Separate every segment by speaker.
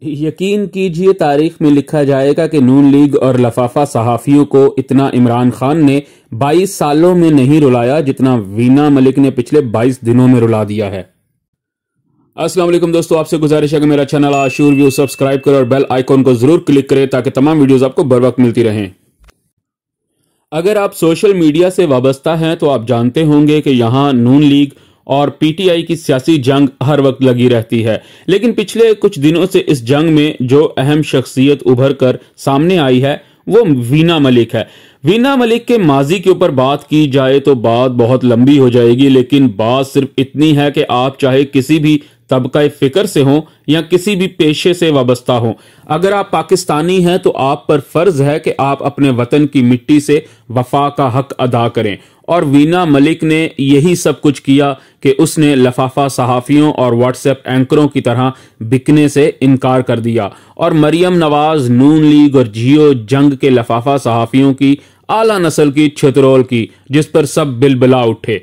Speaker 1: यकीन कीजिए तारीख में लिखा जाएगा कि नून लीग और लफाफा सहाफियों को इतना इमरान खान ने 22 सालों में नहीं रुलाया जितना वीना मलिक ने पिछले 22 दिनों में रुला दिया है। अस्सलाम वालेकुम दोस्तों, आपसे गुजारिश है कि मेरा चैनल आशूर व्यू सब्सक्राइब करें और बेल आइकॉन को जरूर क्लिक करें ताकि तमाम वीडियोस आपको बर वक्त मिलती रहें। अगर आप सोशल मीडिया से वाबस्ता हैं तो आप जानते होंगे कि यहाँ नून लीग और पीटीआई की सियासी जंग हर वक्त लगी रहती है, लेकिन पिछले कुछ दिनों से इस जंग में जो अहम शख्सियत उभर कर सामने आई है वो वीना मलिक है। वीना मलिक के माजी के ऊपर बात की जाए तो बात बहुत लंबी हो जाएगी, लेकिन बात सिर्फ इतनी है कि आप चाहे किसी भी तबका फिक्र से हो या किसी भी पेशे से वाबस्ता हो, अगर आप पाकिस्तानी हैं तो आप पर फर्ज है कि आप अपने वतन की मिट्टी से वफा का हक अदा करें। और वीना मलिक ने यही सब कुछ किया कि उसने लफाफा सहाफियों और व्हाट्सएप एंकरों की तरह बिकने से इनकार कर दिया और मरियम नवाज, नून लीग और जियो जंग के लफाफा सहाफियों की आला नस्ल की छितरोल की, जिस पर सब बिलबिला उठे।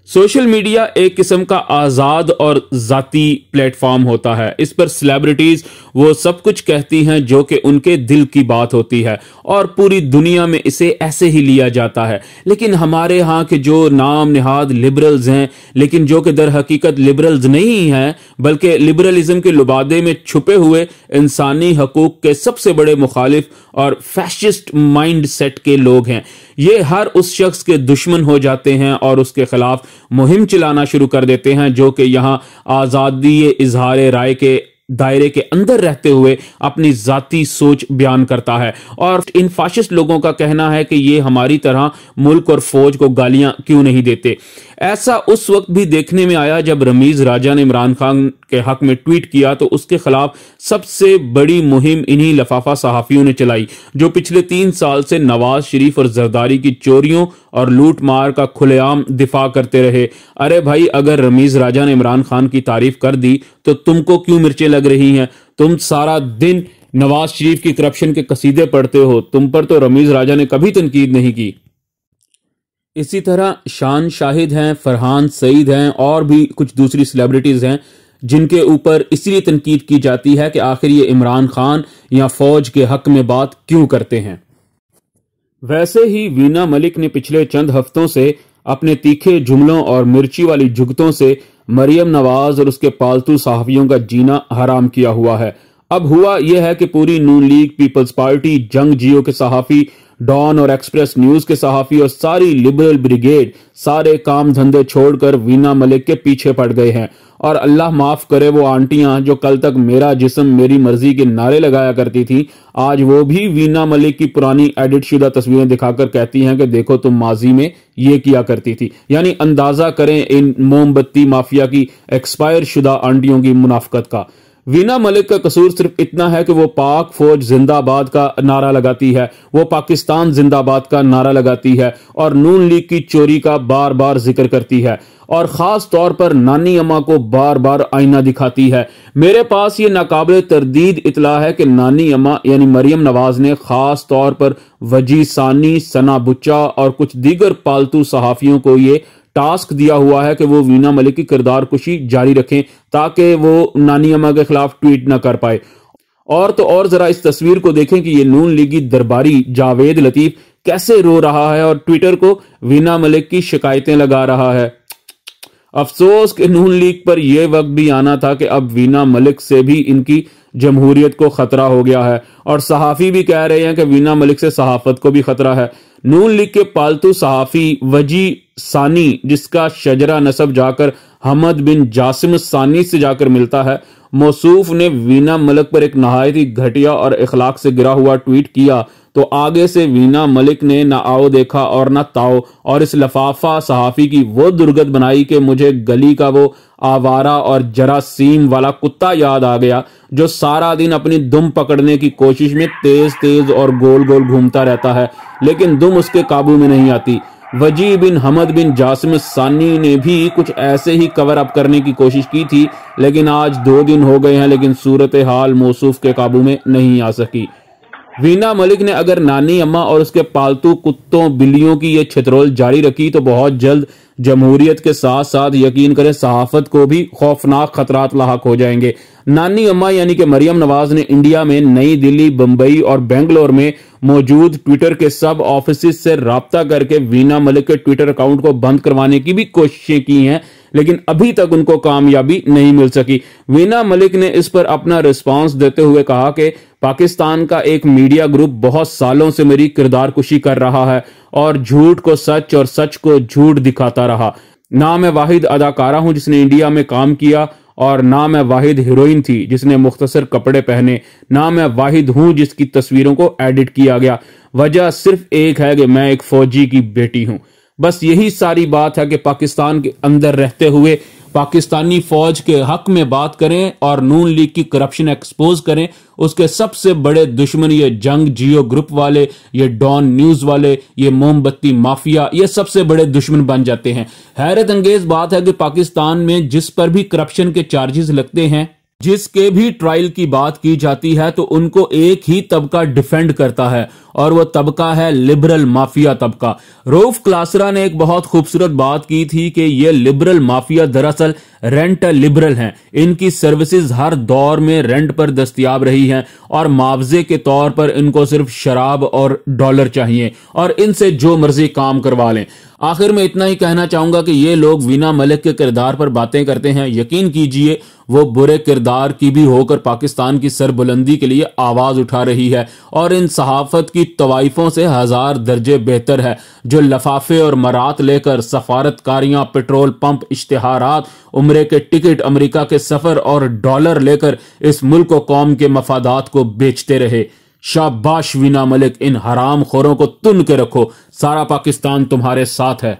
Speaker 1: सोशल मीडिया एक किस्म का आज़ाद और जाती प्लेटफॉर्म होता है। इस पर सेलिब्रिटीज वो सब कुछ कहती हैं जो कि उनके दिल की बात होती है और पूरी दुनिया में इसे ऐसे ही लिया जाता है। लेकिन हमारे यहाँ के जो नाम निहाद लिबरल्स हैं, लेकिन जो कि दर हकीकत लिबरल्स नहीं हैं बल्कि लिबरलिज्म के लुबादे में छुपे हुए इंसानी हकूक के सबसे बड़े मुखालिफ और फैशिस्ट माइंड सेट के लोग हैं, ये हर उस शख्स के दुश्मन हो जाते हैं और उसके खिलाफ मुहिम चलाना शुरू कर देते हैं जो कि यहां आजादी इजहार राय के दायरे के अंदर रहते हुए अपनी जाती सोच बयान करता है। और इन फाशिस्ट लोगों का कहना है कि ये हमारी तरह मुल्क और फौज को गालियां क्यों नहीं देते। ऐसा उस वक्त भी देखने में आया जब रमीज राजा ने इमरान खान के हक में ट्वीट किया तो उसके खिलाफ सबसे बड़ी मुहिम इन्हीं लफाफा सहाफियों ने चलाई जो पिछले 3 साल से नवाज शरीफ और जरदारी की चोरियों और लूट मार का खुलेआम दिफा करते रहे। अरे भाई, अगर रमीज राजा ने इमरान खान की तारीफ कर दी तो तुमको क्यों मिर्चें लग रही हैं? तुम सारा दिन नवाज शरीफ की करप्शन के कसीदे पढ़ते हो, तुम पर तो रमीज राजा ने कभी तनकीद नहीं की। इसी तरह शान शाहिद हैं, फरहान सईद हैं और भी कुछ दूसरी सेलिब्रिटीज हैं जिनके ऊपर इसलिए तनकीद की जाती है कि आखिर ये इमरान खान या फौज के हक में बात क्यों करते हैं। वैसे ही वीना मलिक ने पिछले चंद हफ्तों से अपने तीखे जुमलों और मिर्ची वाली जुगतों से मरियम नवाज और उसके पालतू सहाफियों का जीना हराम किया हुआ है। अब हुआ यह है कि पूरी नून लीग, पीपल्स पार्टी, जंग जियो के सहाफी, डॉन और एक्सप्रेस न्यूज के सहाफी और सारी लिबरल ब्रिगेड सारे काम धंधे छोड़कर वीना मलिक के पीछे पड़ गए हैं। और अल्लाह माफ करे वो आंटियां जो कल तक मेरा जिस्म मेरी मर्जी के नारे लगाया करती थी, आज वो भी वीना मलिक की पुरानी एडिट शुदा तस्वीरें दिखाकर कहती हैं कि देखो तुम माजी में ये किया करती थी। यानी अंदाजा करें इन मोमबत्ती माफिया की, एक्सपायर शुदा आंटियों की मुनाफकत का। वीना मलिक का कसूर सिर्फ इतना है कि वो पाक फौज जिंदाबाद का नारा लगाती है, वो पाकिस्तान जिंदाबाद का नारा लगाती है और नून लीग की चोरी का बार बार जिक्र करती है और खास तौर पर नानी अम्मा को बार बार आईना दिखाती है। मेरे पास ये नाकाबिल तरदीद इतला है कि नानी अम्मा यानी मरियम नवाज ने खास तौर पर वजी सानी, सना बुच्चा और कुछ दीगर पालतू सहाफियों को ये टास्क दिया हुआ है कि वो वीना मलिक की किरदार कुशी जारी रखें ताकि वो नानी अम्मा के खिलाफ ट्वीट ना कर पाए। और तो और जरा इस तस्वीर को देखें कि ये नून लीगी दरबारी जावेद लतीफ कैसे रो रहा है और ट्विटर को वीना मलिक की शिकायतें लगा रहा है। अफसोस कि नून लीग पर यह वक्त भी आना था कि अब वीना मलिक से भी इनकी जमहूरियत को खतरा हो गया है और सहाफी भी कह रहे हैं कि वीना मलिक से सहाफत को भी खतरा है। नून लीग के पालतू सहाफी वजी सानी, जिसका शजरा नसब जाकर हमद बिन जासिम सानी से जाकर मिलता है, मौसूफ ने वीना मलिक पर एक नहायत ही घटिया और इखलाक से गिरा हुआ ट्वीट किया तो आगे से वीना मलिक ने ना आओ देखा और ना ताओ और इस लफाफा सहाफी की वो दुर्गत बनाई कि मुझे गली का वो आवारा और जरासीम वाला कुत्ता याद आ गया जो सारा दिन अपनी दुम पकड़ने की कोशिश में तेज तेज और गोल गोल घूमता रहता है लेकिन दुम उसके काबू में नहीं आती। वजी बिन हमद बिन जासिम सानी ने भी कुछ ऐसे ही कवर अप करने की कोशिश की थी, लेकिन आज 2 दिन हो गए हैं लेकिन सूरत हाल मौसूफ के काबू में नहीं आ सकी। वीना मलिक ने अगर नानी अम्मा और उसके पालतू कुत्तों बिल्लियों की ये छितरोल जारी रखी तो बहुत जल्द जमहूरियत के साथ साथ यकीन करें सहाफत को भी खौफनाक खतरात लाहक हो जाएंगे। नानी अम्मा यानी कि मरियम नवाज ने इंडिया में नई दिल्ली, बंबई और बेंगलोर में मौजूद ट्विटर के सब ऑफिस से राब्ता करके वीना मलिक के ट्विटर अकाउंट को बंद करवाने की भी कोशिशें की हैं, लेकिन अभी तक उनको कामयाबी नहीं मिल सकी। वीना मलिक ने इस पर अपना रिस्पांस देते हुए कहा कि पाकिस्तान का एक मीडिया ग्रुप बहुत सालों से मेरी किरदार कुशी कर रहा है और झूठ को सच और सच को झूठ दिखाता रहा। ना मैं वाहिद अदाकारा हूं जिसने इंडिया में काम किया और ना मैं वाहिद हीरोइन थी जिसने मुख्तसर कपड़े पहने, ना मैं वाहिद हूं जिसकी तस्वीरों को एडिट किया गया। वजह सिर्फ एक है कि मैं एक फौजी की बेटी हूं। बस यही सारी बात है कि पाकिस्तान के अंदर रहते हुए पाकिस्तानी फौज के हक में बात करें और नून लीग की करप्शन एक्सपोज करें। उसके सबसे बड़े दुश्मन ये जंग जियो ग्रुप वाले, ये डॉन न्यूज वाले, ये मोमबत्ती माफिया, ये सबसे बड़े दुश्मन बन जाते हैं। हैरत अंगेज बात है कि पाकिस्तान में जिस पर भी करप्शन के चार्जेस लगते हैं, जिसके भी ट्रायल की बात की जाती है, तो उनको एक ही तबका डिफेंड करता है और वो तबका है लिबरल माफिया तबका। रऊफ क्लासरा ने एक बहुत खूबसूरत बात की थी कि ये लिबरल माफिया दरअसल रेंट लिबरल हैं। इनकी सर्विसेज हर दौर में रेंट पर दस्तयाब रही हैं और मुआवजे के तौर पर इनको सिर्फ शराब और डॉलर चाहिए और इनसे जो मर्जी काम करवा लें। आखिर में इतना ही कहना चाहूंगा कि ये लोग वीना मलिक के किरदार पर बातें करते हैं, यकीन कीजिए वो बुरे किरदार की भी होकर पाकिस्तान की सरबुलंदी के लिए आवाज उठा रही है और इन सहाफत की तवाइफों से हजार दर्जे बेहतर है जो लफाफे और मरात लेकर सफारतकारियां, पेट्रोल पंप, इश्तिहारात, उम्रे के टिकट, अमेरिका के सफर और डॉलर लेकर इस मुल्क और कौम के मफादात को बेचते रहे। शाबाश वीना मलिक, इन हराम खोरों को तुन के रखो, सारा पाकिस्तान तुम्हारे साथ है।